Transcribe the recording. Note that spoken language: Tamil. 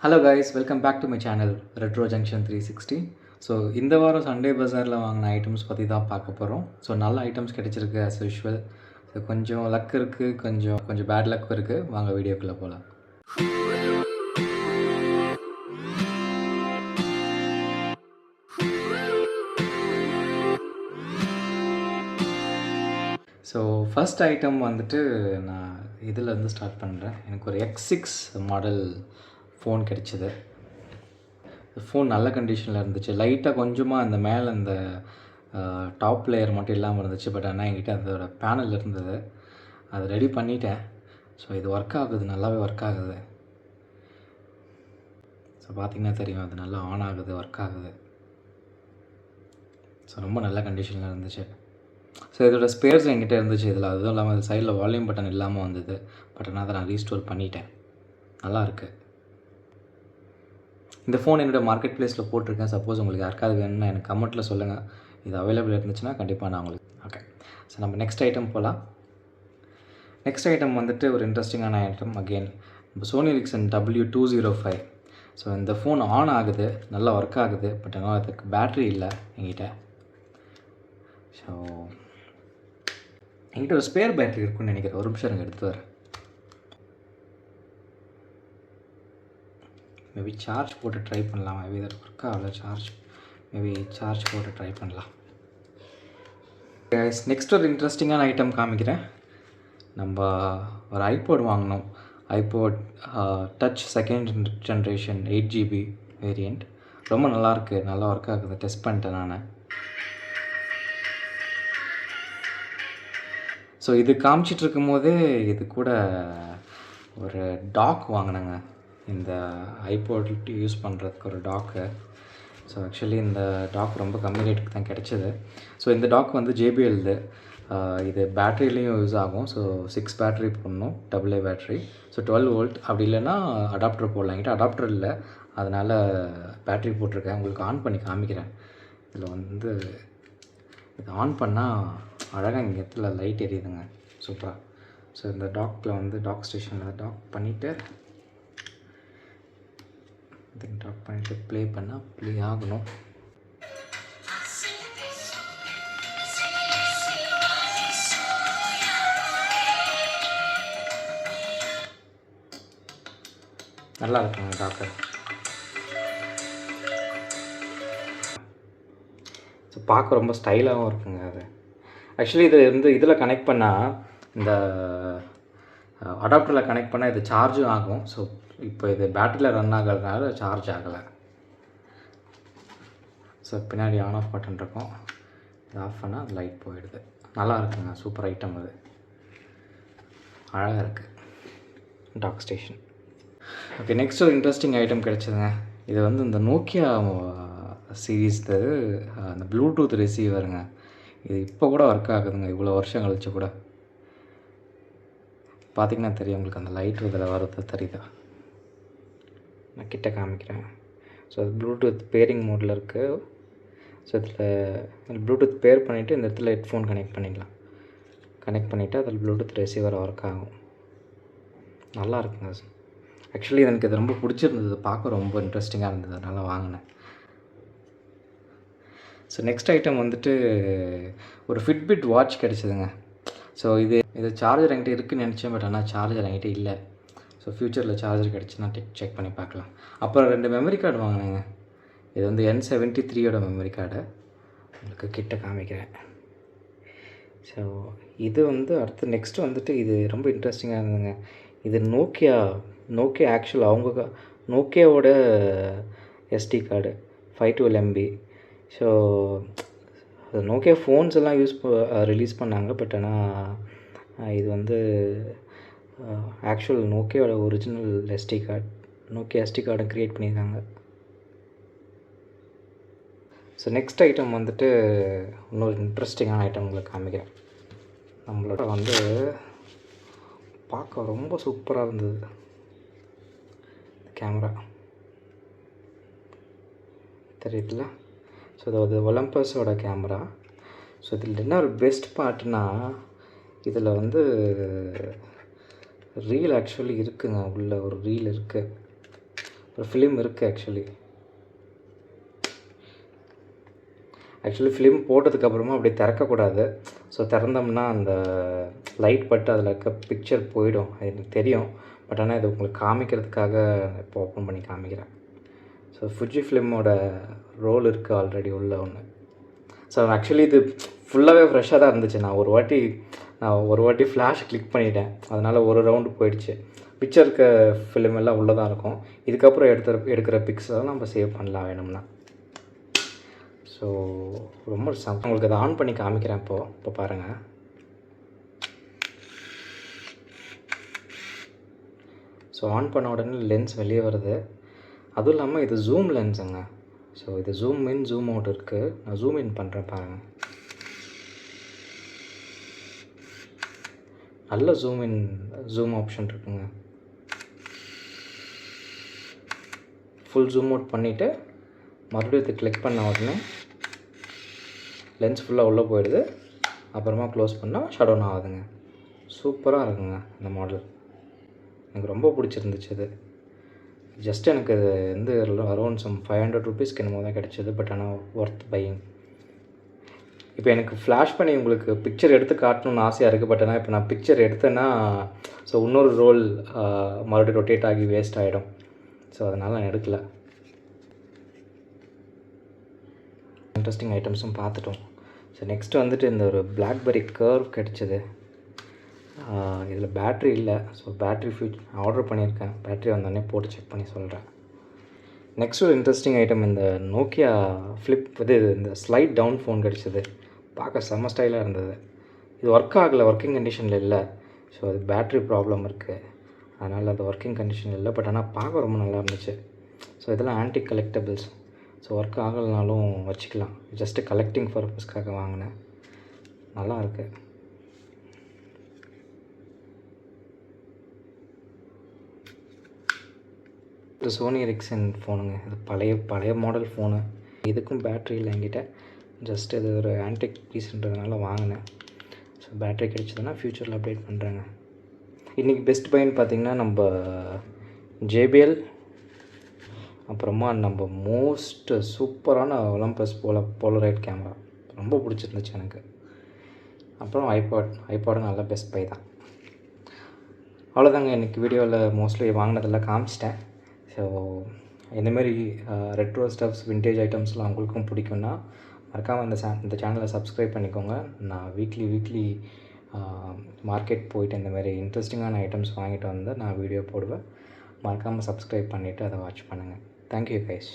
Hello guys, welcome back to my channel retro junction 360. So இந்த வாரம் சண்டே பஜாரில் வாங்கின ஐட்டம்ஸ் பற்றி தான் பார்க்க போகிறோம். ஸோ நல்ல ஐட்டம்ஸ் கிடச்சிருக்கு ஆஸ் யூஷுவல். ஸோ கொஞ்சம் லக் இருக்குது, கொஞ்சம் பேட் லக்கும் இருக்குது. வாங்க வீடியோக்குள்ளே போகலாம். ஸோ ஃபஸ்ட் ஐட்டம் வந்துட்டு நான் இதில் ஸ்டார்ட் பண்ணுறேன். எனக்கு ஒரு X6 மாடல் ஃபோன் கிடச்சிது. ஃபோன் நல்ல கண்டிஷனில் இருந்துச்சு. லைட்டாக கொஞ்சமாக அந்த மேலே அந்த டாப் லேயர் மட்டும் இல்லாமல் இருந்துச்சு. பட் ஆனால் என்கிட்ட அதோட பேனல் இருந்தது. அதை ரெடி பண்ணிட்டேன். ஸோ இது ஒர்க் ஆகுது, நல்லாவே ஒர்க் ஆகுது. ஸோ பார்த்திங்கன்னா தெரியும், அது நல்லா ஆன் ஆகுது, ஒர்க் ஆகுது. ஸோ ரொம்ப நல்ல கண்டிஷனில் இருந்துச்சு. ஸோ இதோட ஸ்பேர்ஸ் என்கிட்ட இருந்துச்சு இதில். அதுவும் இல்லாமல் அது சைடில் வால்யூம் பட்டன் இல்லாமல் வந்தது. பட் ஆனால் அதை நான் ரீஸ்டோர் பண்ணிட்டேன். நல்லாயிருக்கு. இந்த ஃபோன் என்னோடய மார்க்கெட் ப்ளேஸில் போட்டிருக்கேன். சப்போஸ் உங்களுக்கு யாருக்காவது வேணும்னா எனக்கு கமெண்ட்டில் சொல்லுங்கள். இது அவைலபிள் இருந்துச்சுன்னா கண்டிப்பாக நான் உங்களுக்கு ஓகே. ஸோ நம்ம நெக்ஸ்ட் ஐட்டம் போகலாம். நெக்ஸ்ட் ஐட்டம் வந்துட்டு ஒரு இன்ட்ரெஸ்டிங்கான item. Again Sony Ericsson W205. So இந்த ஃபோன் ஆன் ஆகுது, நல்லா ஒர்க் ஆகுது. பட் ஆனால் அதுக்கு பேட்ரி இல்லை என்கிட்ட. ஸோ என்கிட்ட ஒரு ஸ்பேர் பேட்ரி இருக்குன்னு நினைக்கிறேன். ஒரு நிமிஷம் எனக்கு எடுத்து வரேன். மேபி சார்ஜ் போட்டு ட்ரை பண்ணலாம். மேபி இதில் ஒர்க் ஆகல. சார்ஜ் போட்டு ட்ரை பண்ணலாம். நெக்ஸ்ட் ஒரு இன்ட்ரெஸ்டிங்கான ஐட்டம் காமிக்கிறேன். நம்ம ஒரு ஐபோட் வாங்கினோம். IPod touch second generation 8GB variant. ரொம்ப நல்லாயிருக்கு, நல்லா ஒர்க் ஆகுது. டெஸ்ட் பண்ணிட்டேன் நான். ஸோ இது காமிச்சிட்ருக்கும் போதே இது கூட ஒரு டாக் வாங்கினேங்க. இந்த ஐபோட் யூஸ் பண்ணுறதுக்கு ஒரு டாக்கு. ஸோ ஆக்சுவலி இந்த டாக் ரொம்ப கம்மி ரேட்டுக்கு தான் கிடச்சிது. ஸோ இந்த டாக் JBLது. இது பேட்ரிலையும் யூஸ் ஆகும். ஸோ 6 பேட்ரி போடணும், AA பேட்ரி. So 12 volt. அப்படி இல்லைன்னா அடாப்டர் போடலாம். என்கிட்ட அடாப்டர் இல்லை, அதனால் பேட்ரி போட்டிருக்கேன். உங்களுக்கு ஆன் பண்ணி காமிக்கிறேன். இதில் இது ஆன் பண்ணால் அழகாக இங்கே இடத்துல லைட் எரியுதுங்க, சூப்பராக. ஸோ இந்த டாக்கில் டாக் ஸ்டேஷனில் டாக் பண்ணிவிட்டு ப்ளே பண்ணால் ப்ளே ஆகணும். நல்லா இருக்குங்க டாக்கு. ஸோ பார்க்க ரொம்ப ஸ்டைலாகவும் இருக்குங்க அது. ஆக்சுவலி இதில் கனெக்ட் பண்ணால், இந்த அடாப்டரில் கனெக்ட் பண்ணால் இது சார்ஜும் ஆகும். ஸோ இப்போ இது பேட்டரியில் ரன் ஆகிறதுனால சார்ஜ் ஆகலை. ஸோ பின்னாடி ஆன் ஆஃப் பட்டன் இருக்கும். இது ஆஃப் பண்ணால் லைட் போயிடுது. நல்லா இருக்குங்க, சூப்பர் ஐட்டம் அது. அழகாக இருக்குது டாக் ஸ்டேஷன். ஓகே, நெக்ஸ்ட் ஒரு இன்ட்ரெஸ்டிங் ஐட்டம் கிடச்சிதுங்க. இது இந்த நோக்கியா சீரீஸ் அந்த ப்ளூடூத் ரிசீவருங்க. இது இப்போ கூட ஒர்க் ஆகுதுங்க, இவ்வளோ வருஷம் கழிச்சு கூட. பார்த்திங்கன்னா தெரியும் உங்களுக்கு, அந்த லைட் இதில் வரது தெரியுதா? நான் கிட்ட காமிக்கிறேன். ஸோ அது ப்ளூடூத் பேரிங் மோடில் இருக்குது. ஸோ இதில் ப்ளூடூத் பேர் பண்ணிவிட்டு இந்த இடத்துல ஹெட்ஃபோன் கனெக்ட் பண்ணிடலாம். கனெக்ட் பண்ணிவிட்டு அதில் ப்ளூடூத் ரிசீவர் ஒர்க் ஆகும். நல்லா இருக்குங்க. ஆக்சுவலி எனக்கு இது ரொம்ப பிடிச்சிருந்தது, பார்க்க ரொம்ப இன்ட்ரெஸ்டிங்காக இருந்தது, அதனால் வாங்கினேன். ஸோ நெக்ஸ்ட் ஐட்டம் ஒரு ஃபிட்பிட் வாட்ச் கிடச்சிதுங்க. ஸோ இது சார்ஜர் என்கிட்ட இருக்குதுன்னு நினச்சேன். பட் ஆனால் சார்ஜர் என்கிட்ட இல்லை. ஸோ ஃப்யூச்சரில் சார்ஜர் கிடச்சுன்னா செக் பண்ணி பார்க்கலாம். அப்புறம் 2 மெமரி கார்டு வாங்கினேங்க. இது N73யோட மெமரி கார்டு. உங்களுக்கு கிட்ட காமிக்கிறேன். ஸோ இது அடுத்து நெக்ஸ்ட்டு இது ரொம்ப இன்ட்ரெஸ்டிங்காக இருந்ததுங்க. இது நோக்கியா ஆக்சுவல் நோக்கியாவோட SD card 512 MB. So Nokia phones எல்லாம் ரிலீஸ் பண்ணாங்க. பட் ஆனால் இது ஆக்சுவல் நோக்கியாவோட original SD card. Nokia SD கார்டை க்ரியேட் பண்ணியிருக்காங்க. ஸோ நெக்ஸ்ட் ஐட்டம் இன்னொரு இன்ட்ரெஸ்டிங்கான ஐட்டம் உங்களுக்கு காமிக்கிறேன். நம்மளோட பார்க்க ரொம்ப சூப்பராக இருந்தது கேமரா, தெரியுதுல? ஸோ அது ஒலம்பஸோட கேமரா. ஸோ இதில் என்ன ஒரு பெஸ்ட் பார்ட்னா, இதில் ரீல் ஆக்சுவலி இருக்குங்க. உள்ள ஒரு ரீல் இருக்குது. ஒரு ஃபிலிம் இருக்குது ஆக்சுவலி ஃபிலிம் போட்டதுக்கப்புறமா அப்படியே திறக்கக்கூடாது. ஸோ திறந்தோம்னா அந்த லைட் பட்டு அதில் இருக்க பிக்சர் போயிடும், எனக்கு தெரியும். பட் ஆனால் இது உங்களுக்கு காமிக்கிறதுக்காக இப்போ ஓப்பன் பண்ணி காமிக்கிறேன். ஸோ ஃபுஜி ஃபிலிமோட ரோல் இருக்குது ஆல்ரெடி உள்ள ஒன்று. ஸோ ஆக்சுவலி இது ஃபுல்லாகவே ஃப்ரெஷ்ஷாக தான் இருந்துச்சு. நான் ஒரு வாட்டி ஃப்ளாஷ் கிளிக் பண்ணிட்டேன், அதனால் ஒரு ரவுண்டு போயிடுச்சு. பிக்சர் இருக்க ஃபிலிம் எல்லாம் உள்ளே தான் இருக்கும். இதுக்கப்புறம் எடுக்கிற பிக்ஸெல்லாம் நம்ம சேவ் பண்ணலாம் வேணும்னா. ஸோ ரொம்ப உங்களுக்கு அதை ஆன் பண்ணி காமிக்கிறேன். இப்போ பாருங்கள். ஸோ ஆன் பண்ண உடனே லென்ஸ் வெளியே வருது. அதுவும் இல்லாமல் இது ஜூம் லென்ஸுங்க. ஸோ இது ஜூம் இன் ஜூம் அவுட் இருக்குது. நான் ஜூம் இன் பண்ணுறேன் பாருங்கள். நல்ல ஜூம் இன் ஜூம் ஆப்ஷன் இருக்குங்க. ஃபுல் ஜூம் அவுட் பண்ணிவிட்டு மறுபடியும் இது கிளிக் பண்ண உடனே லென்ஸ் ஃபுல்லாக உள்ளே போயிடுது. அப்புறமா க்ளோஸ் பண்ணால் ஷட் டவுன் ஆகுதுங்க. சூப்பராக இருக்குங்க இந்த மாடல். எனக்கு ரொம்ப பிடிச்சிருந்துச்சு இது. ஜஸ்ட் எனக்கு இது வந்து அரௌண்ட் சம் 500 ருபீஸ்க்கு என்னமோ தான் கிடச்சிது. பட் ஆனால் ஒர்த் பையிங். இப்போ எனக்கு ஃப்ளாஷ் பண்ணி உங்களுக்கு பிக்சர் எடுத்து காட்டணும்னு ஆசையாக இருக்குது. பட் ஆனால் இப்போ நான் பிக்சர் எடுத்தேன்னா ஸோ இன்னொரு ரோல் மறுபடியும் ரொட்டேட் ஆகி வேஸ்ட் ஆகிடும். ஸோ அதனால் நான் எடுக்கலை. இன்ட்ரெஸ்டிங் ஐட்டம்ஸும் பார்த்துட்டோம். ஸோ நெக்ஸ்ட்டு வந்துட்டு இந்த ஒரு பிளாக்பெரி கர்வ் கிடச்சிது. இதில் பேட்ரி இல்லை. ஸோ பேட்ரி ஆர்டர் பண்ணியிருக்கேன். பேட்ரி வந்தோடனே போட்டு செக் பண்ணி சொல்கிறேன். நெக்ஸ்ட் ஒரு இன்ட்ரெஸ்டிங் ஐட்டம் இந்த நோக்கியா இந்த ஸ்லைட் டவுன் ஃபோன் கிடச்சிது. பார்க்க செம்ம ஸ்டைலாக இருந்தது. இது ஒர்க் ஆகலை, ஒர்க்கிங் கண்டிஷனில் இல்லை. ஸோ அது பேட்ரி ப்ராப்ளம் இருக்குது, அதனால் அது ஒர்க்கிங் கண்டிஷனில் இல்லை. பட் ஆனால் பார்க்க ரொம்ப நல்லா இருந்துச்சு. ஸோ இதெல்லாம் ஆன்டி கலெக்டபிள்ஸ். ஸோ ஒர்க் ஆகலைனாலும் வச்சுக்கலாம். ஜஸ்ட்டு கலெக்டிங் பர்பஸ்க்காக வாங்கினேன். நல்லா இருக்குது. இது சோனி எரிக்சன் ஃபோனுங்க. இது பழைய மாடல் ஃபோனு. இதுக்கும் பேட்ரி இல்லை என்கிட்ட. ஜஸ்ட் இது ஒரு ஆன்டிக் பீஸ்ன்றதுனால வாங்கினேன். ஸோ பேட்ரி கிடைச்சதுன்னா ஃப்யூச்சரில் அப்டேட் பண்ணுறேங்க. இன்றைக்கி பெஸ்ட் பைன்னு பார்த்திங்கன்னா நம்ம JBL, அப்புறமா நம்ம மோஸ்ட் சூப்பரான ஒலம்பஸ் போலரைட் கேமரா ரொம்ப பிடிச்சிருந்துச்சு எனக்கு. அப்புறம் ஐபாடும் நல்ல பெஸ்ட் பை தான். அவ்வளோதாங்க. இன்றைக்கி வீடியோவில் மோஸ்ட்லி வாங்கினதெல்லாம் காமிச்சிட்டேன். ஸோ இந்தமாரி ரெட்ரோ ஸ்டப்ஸ், விண்டேஜ் ஐட்டம்ஸ்லாம் உங்களுக்கும் பிடிக்குன்னா மறக்காமல் இந்த சேனலை சப்ஸ்கிரைப் பண்ணிக்கோங்க. நான் வீக்லி மார்க்கெட் போயிட்டு இந்தமாரி இன்ட்ரெஸ்டிங்கான ஐட்டம்ஸ் வாங்கிட்டு வந்து நான் வீடியோ போடுவேன். மறக்காமல் சப்ஸ்கிரைப் பண்ணிவிட்டு அதை வாட்ச் பண்ணுங்கள். Thank you guys.